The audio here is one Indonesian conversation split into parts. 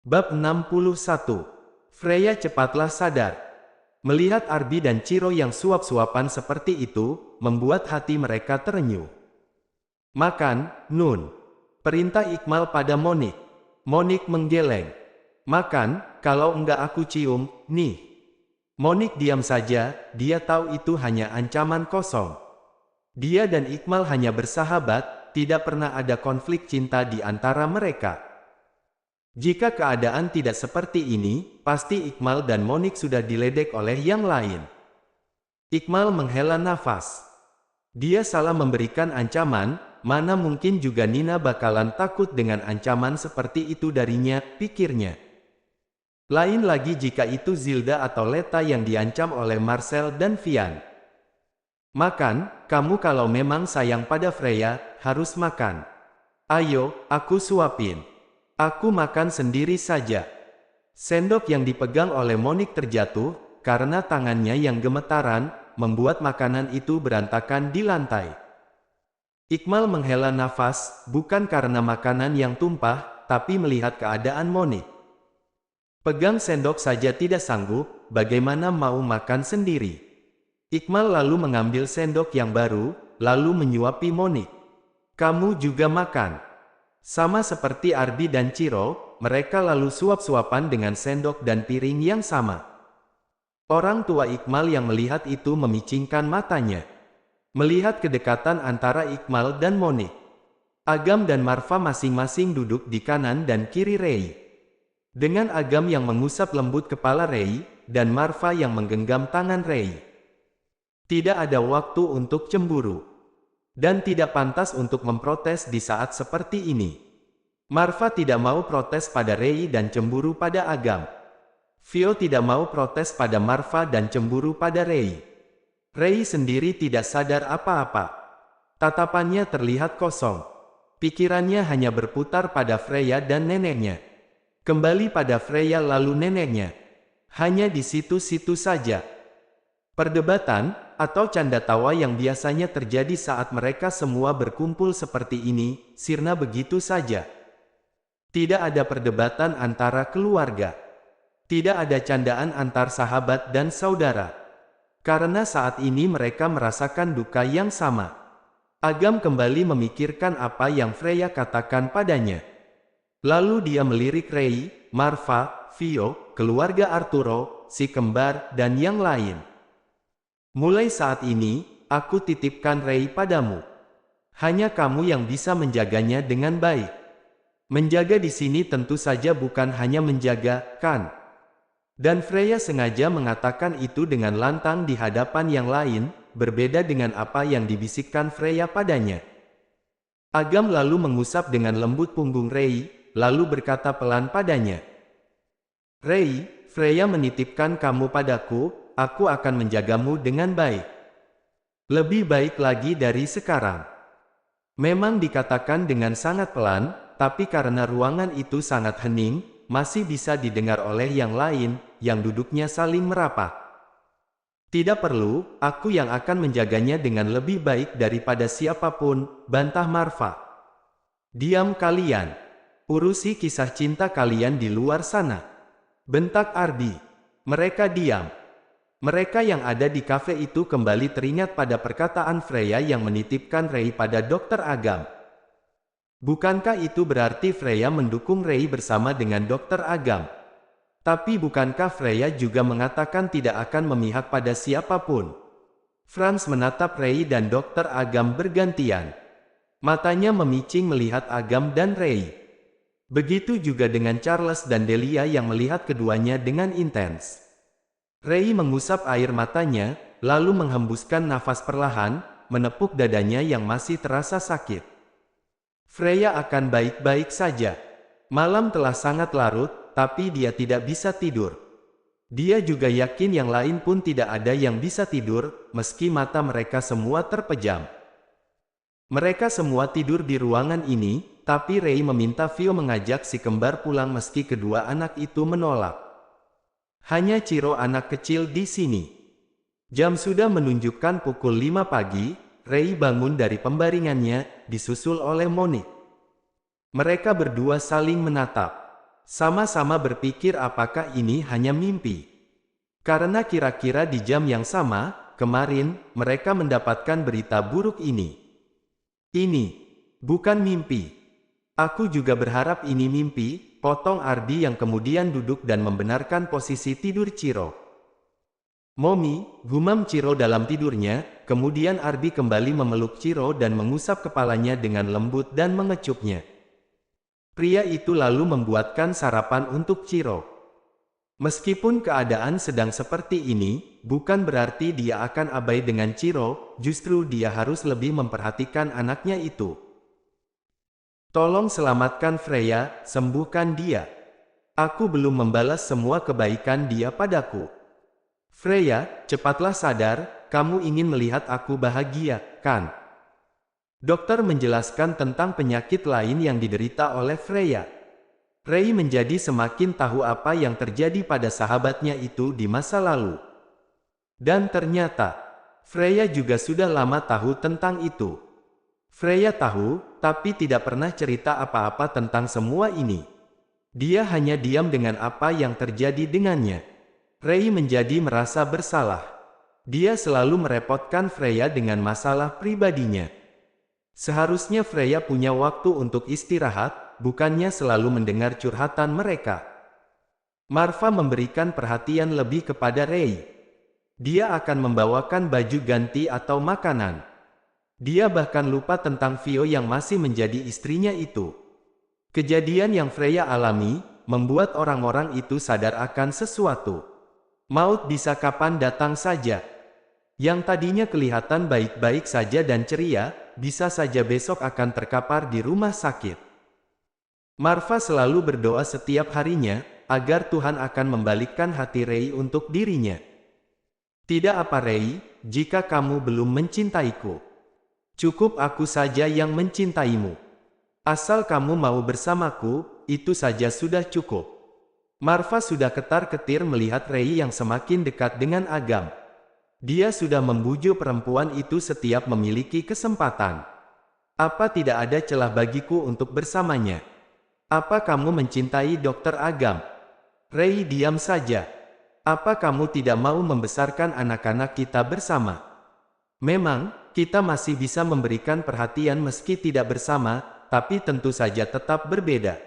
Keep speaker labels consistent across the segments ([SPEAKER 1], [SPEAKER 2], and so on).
[SPEAKER 1] Bab 61. Freya cepatlah sadar. Melihat Arby dan Ciro yang suap-suapan seperti itu, membuat hati mereka terenyuh. Makan, Nun. Perintah Ikmal pada Monik. Monik menggeleng. Makan, kalau enggak aku cium, nih. Monik diam saja, dia tahu itu hanya ancaman kosong. Dia dan Ikmal hanya bersahabat, tidak pernah ada konflik cinta di antara mereka. Jika keadaan tidak seperti ini, pasti Ikmal dan Monik sudah diledek oleh yang lain. Ikmal menghela nafas. Dia salah memberikan ancaman, mana mungkin juga Nina bakalan takut dengan ancaman seperti itu darinya, pikirnya. Lain lagi jika itu Zilda atau Leta yang diancam oleh Marcel dan Vian. Makan, kamu kalau memang sayang pada Freya, harus makan. Ayo, aku suapin. Aku makan sendiri saja. Sendok yang dipegang oleh Monik terjatuh, karena tangannya yang gemetaran, membuat makanan itu berantakan di lantai. Ikmal menghela nafas, bukan karena makanan yang tumpah, tapi melihat keadaan Monik. Pegang sendok saja tidak sanggup, bagaimana mau makan sendiri. Ikmal lalu mengambil sendok yang baru, lalu menyuapi Monik. Kamu juga makan. Sama seperti Arby dan Ciro, mereka lalu suap-suapan dengan sendok dan piring yang sama. Orang tua Ikmal yang melihat itu memicingkan matanya. Melihat kedekatan antara Ikmal dan Monik. Agam dan Marfa masing-masing duduk di kanan dan kiri Rei. Dengan Agam yang mengusap lembut kepala Rei, dan Marfa yang menggenggam tangan Rei. Tidak ada waktu untuk cemburu. Dan tidak pantas untuk memprotes di saat seperti ini. Marfa tidak mau protes pada Rei dan cemburu pada Agam. Vio tidak mau protes pada Marfa dan cemburu pada Rei. Rei sendiri tidak sadar apa-apa. Tatapannya terlihat kosong. Pikirannya hanya berputar pada Freya dan neneknya. Kembali pada Freya lalu neneknya. Hanya di situ-situ saja. Perdebatan, atau canda tawa yang biasanya terjadi saat mereka semua berkumpul seperti ini, sirna begitu saja. Tidak ada perdebatan antara keluarga. Tidak ada candaan antar sahabat dan saudara. Karena saat ini mereka merasakan duka yang sama. Agam kembali memikirkan apa yang Freya katakan padanya. Lalu dia melirik Rei, Marfa, Vio, keluarga Arturo, si kembar, dan yang lain. Mulai saat ini, aku titipkan Rei padamu. Hanya kamu yang bisa menjaganya dengan baik. Menjaga di sini tentu saja bukan hanya menjaga, kan? Dan Freya sengaja mengatakan itu dengan lantang di hadapan yang lain, berbeda dengan apa yang dibisikkan Freya padanya. Agam lalu mengusap dengan lembut punggung Rei, lalu berkata pelan padanya. Rei, Freya menitipkan kamu padaku, aku akan menjagamu dengan baik. Lebih baik lagi dari sekarang. Memang dikatakan dengan sangat pelan, tapi karena ruangan itu sangat hening, masih bisa didengar oleh yang lain, yang duduknya saling merapat. Tidak perlu, aku yang akan menjaganya dengan lebih baik daripada siapapun, bantah Marfa. Diam kalian. Urusi kisah cinta kalian di luar sana. Bentak Arby. Mereka diam. Mereka yang ada di kafe itu kembali teringat pada perkataan Freya yang menitipkan Rei pada Dr. Agam. Bukankah itu berarti Freya mendukung Rei bersama dengan Dr. Agam? Tapi bukankah Freya juga mengatakan tidak akan memihak pada siapapun? Franz menatap Rei dan Dr. Agam bergantian. Matanya memicing melihat Agam dan Rei. Begitu juga dengan Charles dan Delia yang melihat keduanya dengan intens. Rei mengusap air matanya, lalu menghembuskan nafas perlahan, menepuk dadanya yang masih terasa sakit. Freya akan baik-baik saja. Malam telah sangat larut, tapi dia tidak bisa tidur. Dia juga yakin yang lain pun tidak ada yang bisa tidur, meski mata mereka semua terpejam. Mereka semua tidur di ruangan ini, tapi Rei meminta Vio mengajak si kembar pulang meski kedua anak itu menolak. Hanya Ciro anak kecil di sini. Jam sudah menunjukkan pukul 5 pagi, Rei bangun dari pembaringannya, disusul oleh Monik. Mereka berdua saling menatap. sama-sama berpikir apakah ini hanya mimpi. Karena kira-kira di jam yang sama, kemarin, mereka mendapatkan berita buruk ini. Ini bukan mimpi. Aku juga berharap ini mimpi, potong Ardi yang kemudian duduk dan membenarkan posisi tidur Chiro. Momi, gumam Chiro dalam tidurnya, kemudian Ardi kembali memeluk Chiro dan mengusap kepalanya dengan lembut dan mengecupnya. Pria itu lalu membuatkan sarapan untuk Chiro. Meskipun keadaan sedang seperti ini, bukan berarti dia akan abai dengan Chiro, justru dia harus lebih memperhatikan anaknya itu. Tolong selamatkan Freya, sembuhkan dia. Aku belum membalas semua kebaikan dia padaku. Freya, cepatlah sadar, kamu ingin melihat aku bahagia, kan? Dokter menjelaskan tentang penyakit lain yang diderita oleh Freya. Rei menjadi semakin tahu apa yang terjadi pada sahabatnya itu di masa lalu. Dan ternyata, Freya juga sudah lama tahu tentang itu. Freya tahu, tapi tidak pernah cerita apa-apa tentang semua ini. Dia hanya diam dengan apa yang terjadi dengannya. Rei menjadi merasa bersalah. Dia selalu merepotkan Freya dengan masalah pribadinya. Seharusnya Freya punya waktu untuk istirahat, bukannya selalu mendengar curhatan mereka. Marva memberikan perhatian lebih kepada Rei. Dia akan membawakan baju ganti atau makanan. Dia bahkan lupa tentang Vio yang masih menjadi istrinya itu. Kejadian yang Freya alami, membuat orang-orang itu sadar akan sesuatu. Maut bisa kapan datang saja. Yang tadinya kelihatan baik-baik saja dan ceria, bisa saja besok akan terkapar di rumah sakit. Marva selalu berdoa setiap harinya, agar Tuhan akan membalikkan hati Rei untuk dirinya. Tidak apa Rei, jika kamu belum mencintaiku. Cukup aku saja yang mencintaimu. Asal kamu mau bersamaku, itu saja sudah cukup. Marva sudah ketar-ketir melihat Rei yang semakin dekat dengan Agam. Dia sudah membujuk perempuan itu setiap memiliki kesempatan. Apa tidak ada celah bagiku untuk bersamanya? Apa kamu mencintai Dokter Agam? Rei diam saja. Apa kamu tidak mau membesarkan anak-anak kita bersama? Memang, kita masih bisa memberikan perhatian meski tidak bersama, tapi tentu saja tetap berbeda.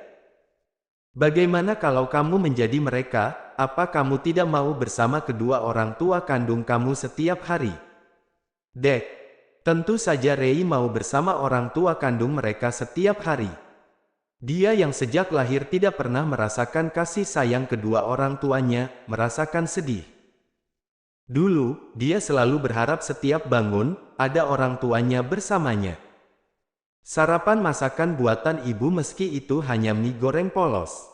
[SPEAKER 1] Bagaimana kalau kamu menjadi mereka, apa kamu tidak mau bersama kedua orang tua kandung kamu setiap hari? Dek, tentu saja Rei mau bersama orang tua kandung mereka setiap hari. Dia yang sejak lahir tidak pernah merasakan kasih sayang kedua orang tuanya, merasakan sedih. Dulu, dia selalu berharap setiap bangun, ada orang tuanya bersamanya. Sarapan masakan buatan ibu meski itu hanya mie goreng polos.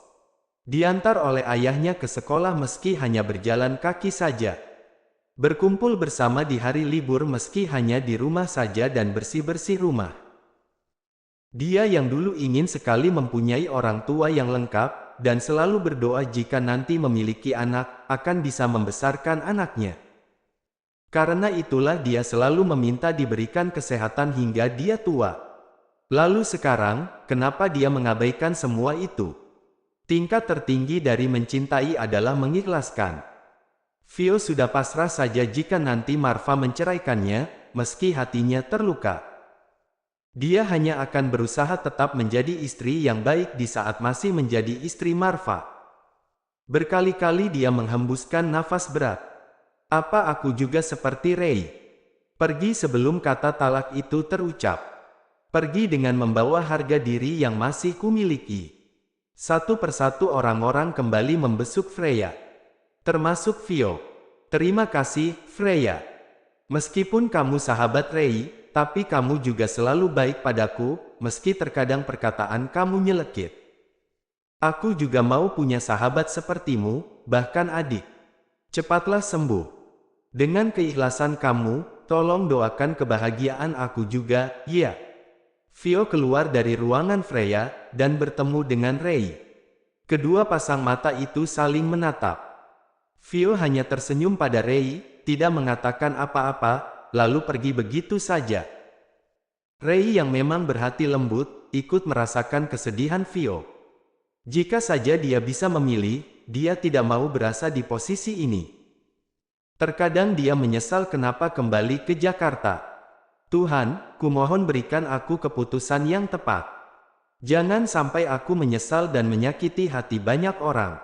[SPEAKER 1] Diantar oleh ayahnya ke sekolah meski hanya berjalan kaki saja. Berkumpul bersama di hari libur meski hanya di rumah saja dan bersih-bersih rumah. Dia yang dulu ingin sekali mempunyai orang tua yang lengkap, dan selalu berdoa jika nanti memiliki anak, akan bisa membesarkan anaknya. Karena itulah dia selalu meminta diberikan kesehatan hingga dia tua. Lalu sekarang, kenapa dia mengabaikan semua itu? Tingkat tertinggi dari mencintai adalah mengikhlaskan. Vio sudah pasrah saja jika nanti Marva menceraikannya, meski hatinya terluka. Dia hanya akan berusaha tetap menjadi istri yang baik di saat masih menjadi istri Marva. Berkali-kali dia menghembuskan nafas berat. Apa aku juga seperti Rei? Pergi sebelum kata talak itu terucap. Pergi dengan membawa harga diri yang masih kumiliki. Satu persatu orang-orang kembali membesuk Freya. Termasuk Vio. Terima kasih, Freya. Meskipun kamu sahabat Rei, tapi kamu juga selalu baik padaku, meski terkadang perkataan kamu nyelekit. Aku juga mau punya sahabat sepertimu, bahkan adik. Cepatlah sembuh. Dengan keikhlasan kamu, tolong doakan kebahagiaan aku juga, ya. Vio keluar dari ruangan Freya, dan bertemu dengan Rei. Kedua pasang mata itu saling menatap. Vio hanya tersenyum pada Rei, tidak mengatakan apa-apa, lalu pergi begitu saja. Rei yang memang berhati lembut, ikut merasakan kesedihan Vio. Jika saja dia bisa memilih, dia tidak mau berasa di posisi ini. Terkadang dia menyesal kenapa kembali ke Jakarta. Tuhan, kumohon berikan aku keputusan yang tepat. Jangan sampai aku menyesal dan menyakiti hati banyak orang.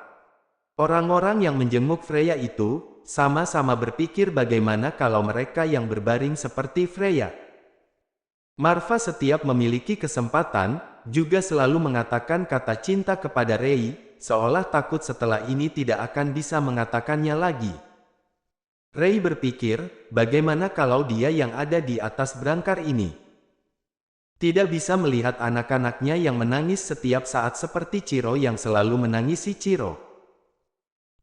[SPEAKER 1] Orang-orang yang menjenguk Freya itu, sama-sama berpikir bagaimana kalau mereka yang berbaring seperti Freya. Marva setiap memiliki kesempatan, juga selalu mengatakan kata cinta kepada Rei, seolah takut setelah ini tidak akan bisa mengatakannya lagi. Rei berpikir, bagaimana kalau dia yang ada di atas berangkar ini tidak bisa melihat anak-anaknya yang menangis setiap saat seperti Chiro yang selalu menangisi Chiro.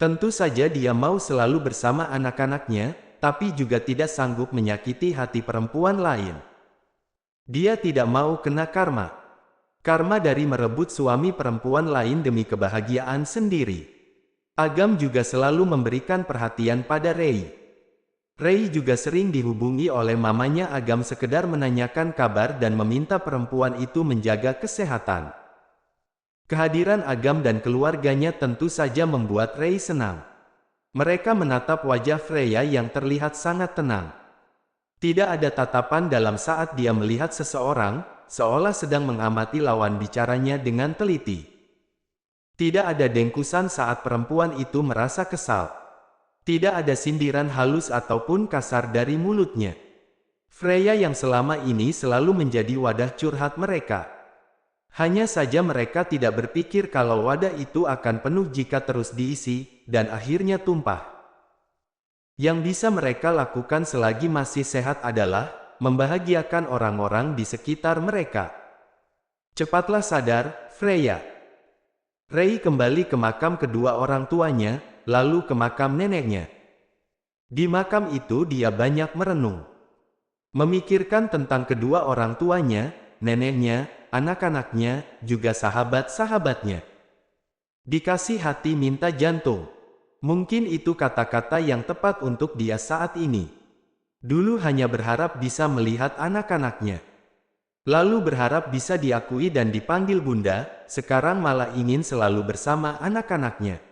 [SPEAKER 1] Tentu saja dia mau selalu bersama anak-anaknya, tapi juga tidak sanggup menyakiti hati perempuan lain. Dia tidak mau kena karma. Karma dari merebut suami perempuan lain demi kebahagiaan sendiri. Agam juga selalu memberikan perhatian pada Rei. Rei juga sering dihubungi oleh mamanya Agam sekedar menanyakan kabar dan meminta perempuan itu menjaga kesehatan. Kehadiran Agam dan keluarganya tentu saja membuat Rei senang. Mereka menatap wajah Freya yang terlihat sangat tenang. Tidak ada tatapan dalam saat dia melihat seseorang, seolah sedang mengamati lawan bicaranya dengan teliti. Tidak ada dengkusan saat perempuan itu merasa kesal. Tidak ada sindiran halus ataupun kasar dari mulutnya. Freya yang selama ini selalu menjadi wadah curhat mereka. Hanya saja mereka tidak berpikir kalau wadah itu akan penuh jika terus diisi, dan akhirnya tumpah. Yang bisa mereka lakukan selagi masih sehat adalah membahagiakan orang-orang di sekitar mereka. Cepatlah sadar, Freya. Rei kembali ke makam kedua orang tuanya, lalu ke makam neneknya. Di makam itu dia banyak merenung. Memikirkan tentang kedua orang tuanya, neneknya, anak-anaknya, juga sahabat-sahabatnya. Dikasih hati minta jantung. Mungkin itu kata-kata yang tepat untuk dia saat ini. Dulu hanya berharap bisa melihat anak-anaknya. Lalu berharap bisa diakui dan dipanggil bunda, sekarang malah ingin selalu bersama anak-anaknya.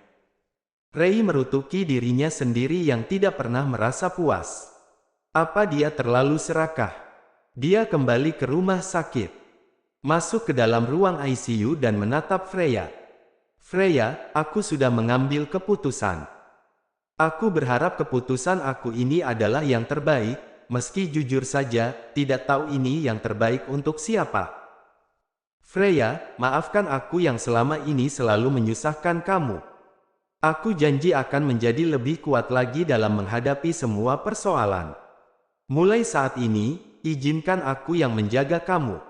[SPEAKER 1] Rei merutuki dirinya sendiri yang tidak pernah merasa puas. Apa dia terlalu serakah? Dia kembali ke rumah sakit. Masuk ke dalam ruang ICU dan menatap Freya. Freya, aku sudah mengambil keputusan. Aku berharap keputusan aku ini adalah yang terbaik, meski jujur saja, tidak tahu ini yang terbaik untuk siapa. Freya, maafkan aku yang selama ini selalu menyusahkan kamu. Aku janji akan menjadi lebih kuat lagi dalam menghadapi semua persoalan. Mulai saat ini, izinkan aku yang menjaga kamu.